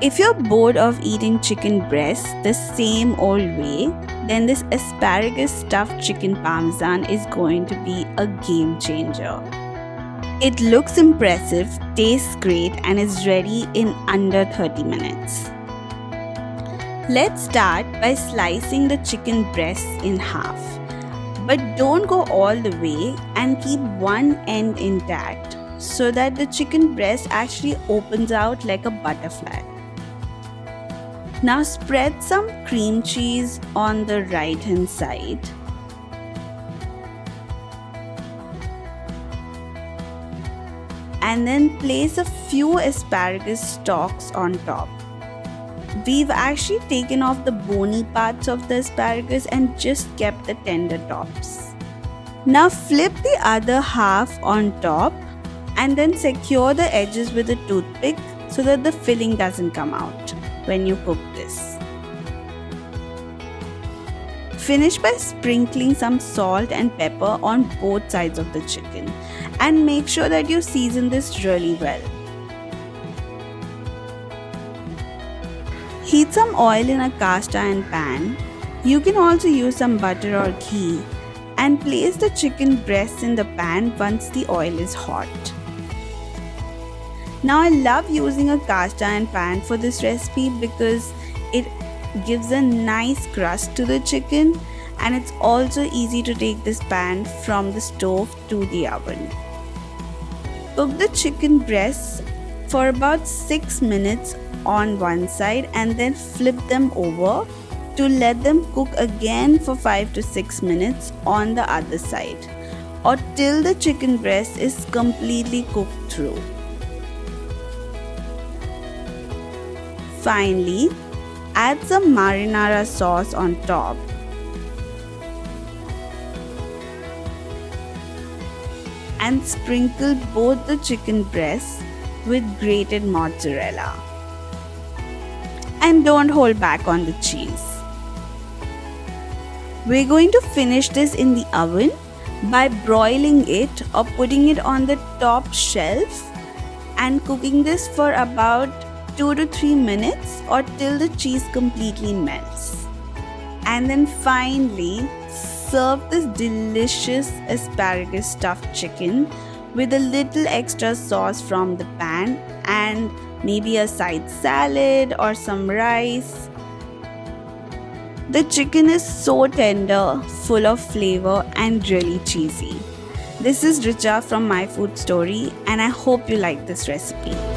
If you're bored of eating chicken breasts the same old way, then this asparagus stuffed chicken parmesan is going to be a game changer. It looks impressive, tastes great, and is ready in under 30 minutes. Let's start by slicing the chicken breasts in half. But don't go all the way and keep one end intact so that the chicken breast actually opens out like a butterfly. Now spread some cream cheese on the right hand side. And then place a few asparagus stalks on top. We've actually taken off the bony parts of the asparagus and just kept the tender tops. Now flip the other half on top and then secure the edges with a toothpick so that the filling doesn't come out when you cook this. Finish by sprinkling some salt and pepper on both sides of the chicken and make sure that you season this really well. Heat some oil in a cast iron pan. You can also use some butter or ghee and place the chicken breasts in the pan once the oil is hot. Now I love using a cast iron pan for this recipe because it gives a nice crust to the chicken and it's also easy to take this pan from the stove to the oven. Cook the chicken breasts for about 6 minutes on one side and then flip them over to let them cook again for 5 to 6 minutes on the other side or till the chicken breast is completely cooked through. Finally, add some marinara sauce on top and sprinkle both the chicken breasts with grated mozzarella. And don't hold back on the cheese. We're going to finish this in the oven by broiling it or putting it on the top shelf and cooking this for about 2 to 3 minutes or till the cheese completely melts. And then finally, serve this delicious asparagus stuffed chicken with a little extra sauce from the pan and maybe a side salad or some rice. The chicken is so tender, full of flavor and really cheesy. This is Richa from My Food Story and I hope you like this recipe.